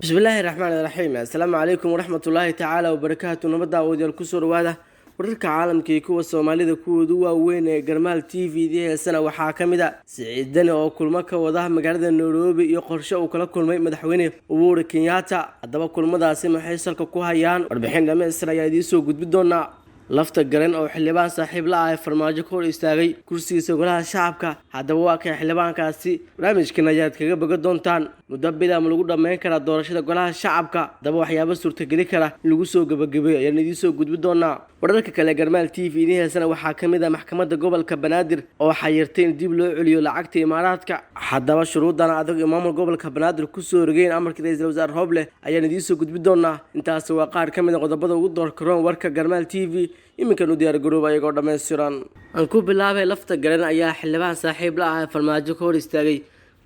بسم الله الرحمن الرحيم السلام عليكم ورحمة الله تعالى وبركاته نبدا وديال كسور وادا wararka caalamka kuwa Soomaalida kuwoodu waa weyn ee Garmaal TV sana waxa kamida Siciidani oo kulmo ka wada magaalada Nairobi iyo qorshe uu kala kulmay madaxweyne Uhuru Kenyatta hadaba kulmadaasi maxay salka ku hayaan warbixin dhameystir ayaa idin soo gudbin doona lafta garan oo xildhibaan saaxiib la ah farmaajo kor istaagay kursigiisa golaha shacabka hadaba waa kan xildhibaankaasi barnaamijkan ayaad kaga baga doontaan mudabida ma lagu dhameyn karaa doorashada golaha shacabka hadaba waxyaabo suurtagali kara in lagu soo gabagabeeyo ayaan idin soo gudbin doonaa wararka kale Garmaal TV sana waxaa kamid ah maxkamadda gobolka Banaadir oo xayirtay in dib loo celiyo lacagta imaaraadka hadaba shuruudan adag maamul gobolka Banaadir ku soo rogeen amarka ra'iisul wasaare Roble ayaan idin soo gudbin doonaa intaas waa qaar kamid ah qodobada ugu doorkaroon warka Garmaal TV iminkan u diyaar garooba ayagoo dhameystiran aan ku bilaabay lafta garan ayaa xildhibaan saaxiib la ah farmaajo ka hor istaagay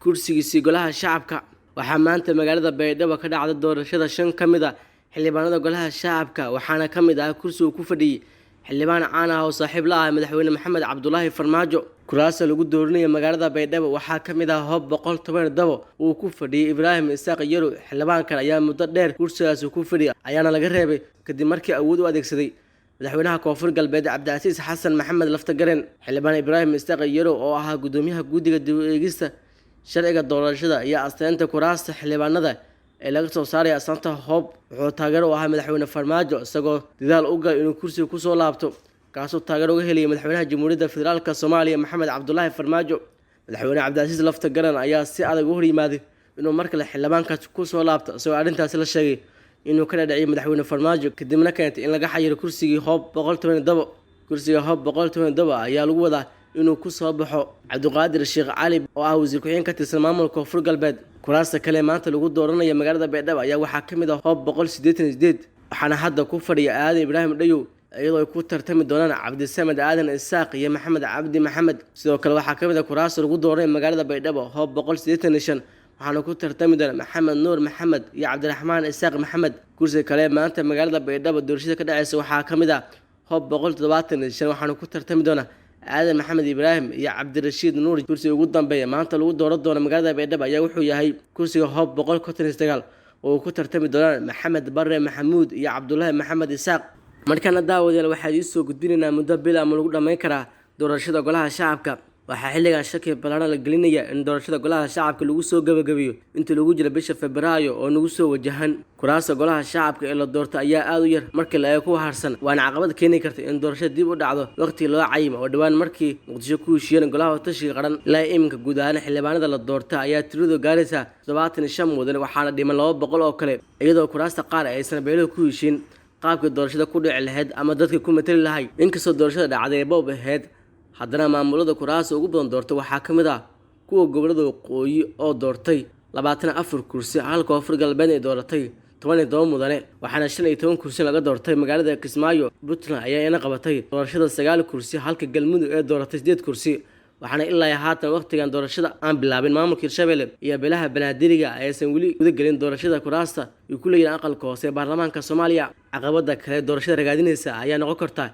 kursigiisa golaha shacabka waxaa maanta magaalada Baydhabo ka dhacday doorashada 5 kamid ah xildhibaanada golaha shacabka waxaana kamid ah kursi uu ku fadhiyay xildhibaan caan ah oo saaxiib la ah madaxweyne Maxamed Cabdullaahi Farmaajo kuraasta lagu dooranayo magaalada Baydhabo waxaa kamid ah hoob 110 dabo uu ku fadhiyay Ibraahim Isaaq Yaro xildhibaankan ayaa muddo dheer kursigaas ku fadhiyay ayaana laga reebay kadib markii awood u adeegsaday madaxweynaha koonfur galbeed Cabdicasiis Xasan Maxamed lafta garan xildhibaan Ibraahim Isaaq Yaro oo ahaa gudoomiyaha guddiga dib u eegista sharciga doorashada iyo asteynta kuraasta xildhibaanada ee laga soo saaray asanta hoob wuxuu taageero u ahaa madaxweyne Farmaajo isagoo dadaal u galay inuu kursiga ku soo laabto kaasoo taageero uga helay madaxweynaha Jamhuuriyadda Federaalka Soomaaliya Maxamed Cabdullaahi Farmaajo madaxweyne Cabdicasiis lafta garan ayaa si adag u hor yimaaday inuu markale xildhibaankaas ku soo laabto isagoo arrintaas la sheegay inuu ka dhacay madaxweyne Farmaajo kadibna keentay in laga xayiro kursigii hoob 110 dabo kursiga hoob 110 dabo ayaa lagu wadaa inuu ku soo baxo Cabdiqaadir Sheekh Cali oo ah wasiir ku-xigeenka ka tirsan maamulka koonfur galbeed kuraasta kale maanta lagu dooranayo magaalada Baydhabo ayaa waxaa kamid ah hoob 188 waxaana hadda ku fadhiya Aadan Ibraahim Dhayow iyadoo ay ku tartami doonaan Cabdisamed Aadan Isaaq iyo Maxamed Cabdi Maxamed sidoo kale waxaa kamid ah kuraasta lagu dooranayo magaalada Baydhabo hoob 185 waxaana ku tartami doona Maxamed Nuur Maxamed iyo Cabdiraxmaan Isaaq Maxamed kursiga kale maanta magaalada Baydhabo doorashada ka dhacaysa waxaa kamid ah hoob 175 waxaana ku tartami doona Aadan Maxamed Ibraahim iyo Cabdirashiid Nuur kursiga ugu dambeeya maanta lagu dooran doono magaalada Baydhabo ayaa wuxuu yahay kursiga hoob 159 oo ku tartami doona Maxamed Barre Maxamuud iyo Cabdullaahi Maxamed Isaaq markana daawadayaal waxaa idin soo gudbinaynaa muddo bil ama lagu dhameyn karaa doorashada golaha shacabka waxaa xilligan shaki ballaaran la gelinaya in doorashada golaha shacabka lagu soo gabagabeeyo inta lagu jiro bisha Febraayo oo nagu soo wajahan kuraasta golaha shacabka ee la doorto ayaa aad u yar markii la eego ku harsan waana caqabad keeni karta in doorashada dib u dhacdo waqti loo cayimo oo dhawaan markii Muqdisho ku heshiiyeen golaha tashiga qaran ilaa iminka guud ahaan xildhibaanada la doorta ayaa tiradu gaaraysa 75 mudan waxaana dhiman 200 oo kale iyadoo kuraasta qaar aysan beelo ku heshiin qaabka doorashada ku dhici lahayd ama dadka ku matali lahayd inkastoo doorashada dhacday boob ahayd haddana maamulada kuraasta ugu badan doortay waxaa kamid ah kuwa gobolada waqooyi oo doortay 24 kursi halka koonfur galbeed ay dooratay 12 mudane waxaana 15 kursi laga doortay magaalada Kismaayo Puntland ayaa ina qabatay doorashada 9 kursi halka Galmudug ay dooratay 8 kursi waxaana ilaa haatan waqtigan doorashada aan bilaabin maamulka Hirshabelle iyo beelaha Banaadir aysan wali guda galin doorashada kuraasta ay ku leeyihiin aqalka hoose ee baarlamaanka Soomaaliya caqabada kale doorashada ragaadinaysa ayaa noqon karta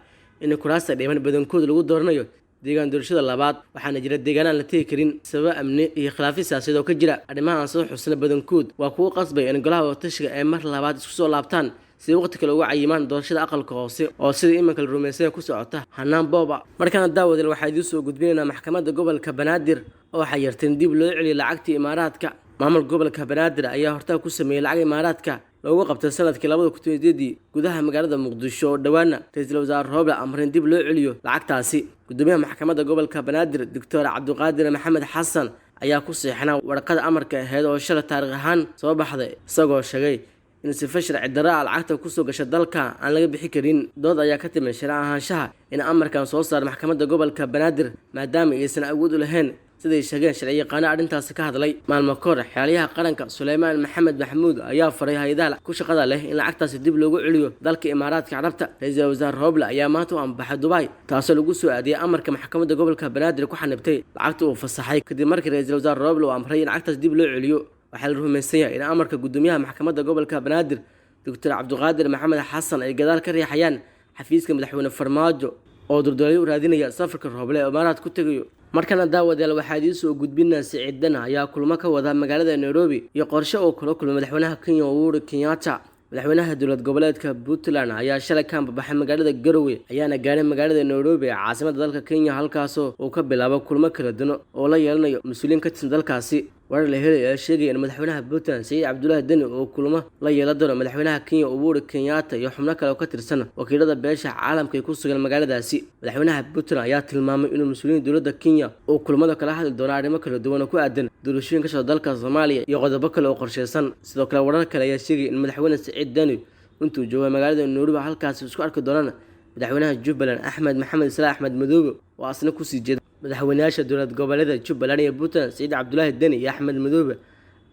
in kuraasta dhiman badankooda lagu dooranayo deegaan doorashada labaad waxaana jira deegaan aan la tagi karin sabab amni iyo khilaaf siyaasadeed oo ka jira arrimaha aan soo xusna badankood waa kuwa qasbay in golaha tashiga ay mar labaad isku soo laabtaan si waqti kale uga cayimaan doorashada aqalka hoose oo sida iminka la rumaysan ku socota hanaan booba markana daawadal waxaa idin soo gudbinaynaa maxkamadda gobolka Banaadir oo xayirtay dib loo celiyo lacagta imaaraadka maamul gobolka Banaadir ayaa horta ku sameeyay lacag imaaraadka loogu qabtay sanadkii 2018 gudaha magaalada Muqdisho oo dhawaana ra'iisul wasaare Roble amrin dib loo celiyo lacagtaasi gudoomiyaha maxkamadda gobolka Banaadir Dr. Cabdiqaadir Maxamed Xasan ayaa ku saxeexnaa warqad amarka ahayd oo shalay taariikh ahaan soo baxday isagoo sheegay in sifa sharci darro lacagta ku soo gashay dalka aan laga bixi karin dood ayaa ka timid sharci ahaanshaha in amarkan soo saar maxkamadda gobolka Banaadir maadaama aysan awood u lahayn sidii sheegeen sharci yaqaan arrintaas ka hadlay maalmo kor xiliyaha qaranka Suleymaan Maxamed Maxamuud ayaa faray hay'adaha ku shaqada leh in lacagtaas dib loogu celiyo dalka Imaaraadka Carabta ra'iisul wasaare Roble ayaa maanta u ambaxay Dubai taasoo lagu soo aadiyay amarka maxkamadda gobolka Banaadir ku xanibtay lacagta uu fasaxay kadib markii ra'iisul wasaare Roble uu amray in lacagtaas dib loo celiyo waxaa la rumaysan yahay in amarka gudoomiyaha maxkamadda gobolka Banaadir Dr. Cabdiqaadir Maxamed Xasan ay gadaal ka riixayaan xafiiska madaxweyne Farmaajo oo durdooray u raadinaya safarka Roble ee Imaaraad ku tagayo markana daawadayaal waxaa idiin soo gudbinaa Siciid Dani ayaa kulamo ka wada magaalada Nairobi iyo qorshe oo kula kulmay madaxweynaha Kenya Uhuru Kenyatta. madaxweynaha dowlad goboleedka Puntland ayaa shalay ka baxay magaalada Garowe ayaana gaaray magaalada Nairobi caasimadda dalka Kenya halkaas oo ka bilaabo kulamo kala duwan oo la yeelanayo mas'uuliyiin ka tirsan dalkaasi. warar la helay ayaa sheegay in madaxweynaha Puntland Saciid Cabdullaahi Dani oo kulamo la yeelan doono madaxweynaha Kenya Uhuru Kenyatta iyo xubno kale oo ka tirsan wakiilada beesha caalamka ee ku sugan magaaladaasi. madaxweynaha Puntland ayaa tilmaamay in mas'uuliyiin dowladda Kenya oo kulamada kala hadli doona arrimo kala duwan oo ku aadan doorashooyinka ka socda dalka Soomaaliya iyo qodobo kale oo qorsheysan. sidoo kale warar kale ayaa sheegay in madaxweyne Saciid Dani intuu joogo magaalada Nairobi halkaas isku arki doonaan madaxweynaha Jubbaland Axmed Maxamed Islaam Axmed Madoobe oo asna ku sii jeeda madaxweynayaasha dowlad goboleedka Jubbaland iyo Puntland. Saciid Cabdullaahi Dani iyo Axmed Madoobe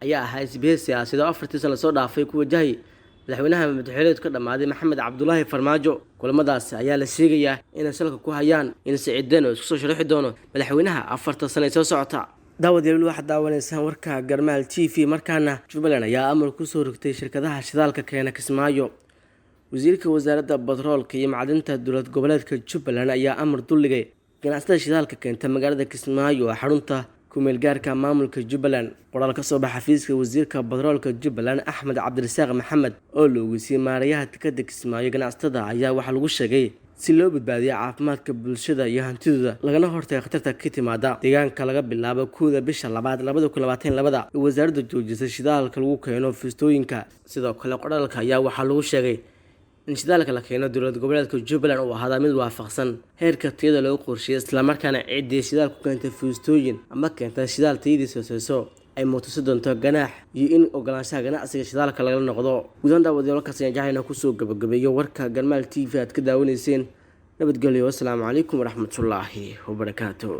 ayaa ahaa isbahaysi siyaasadeed oo 4 sano soo dhaafay ku wajahay madaxweynaha madaxweynaha ka dhamaaday Maxamed Cabdullaahi Farmaajo. kulamadaas ayaa la sheegayaa in salka ku hayaan in Saciid Dani isku soo sharaxi doono madaxweynaha 4 sano soo socota. daawadayaal waxaad daawanaysaan warka Garmaal TV. markaana Jubbaland ayaa amar ku soo rogtay shirkadaha shidaalka keena Kismaayo. wasiirka wasaaradda batroolka iyo macdanta dowlad goboleedka Jubbaland ayaa amar duligay ganacsatada shidaalka keenta magaalada Kismaayo oo xarunta ku meel gaarka maamulka Jubbaland. qoraal ka soo baxay xafiiska wasiirka batroolka Jubbaland Axmed Cabdirasaaq Maxamed oo loo wasiir maarayaha tikada Kismaayo ganacsatada ayaa waxa lagu sheegay si loo badbaadiyo caafimaadka bulshada iyo hantidooda lagana hortago khatarta ka timaada deegaanka laga bilaabo 1 bisha 2 2022 wasaaradda joojisay shidaalka lagu keeno fiistooyinka. sidoo kale qoraalka ayaa waxa lagu sheegay in shidaalka la keeno dowlad goboleedka Jubbaland uu ahaa mid waafaqsan heerka tayada loo qorsheeyay isla markaana ciidii shidaal ku keentay fiistooyin ama keentay shidaal tayadiisa hooseeso ay muutusi doonto ganaax iyo in ogolaanshaha ganacsiga shidaalka laga noqdo. gudahaan daawadayaal halkaas ayaan jeclayna kusoo gabagabeeyo warka Garmaal TV aad ka daawanayseen. nabadgelyo. assalaamu calaykum waraxmatullaahi wabarakaatuh.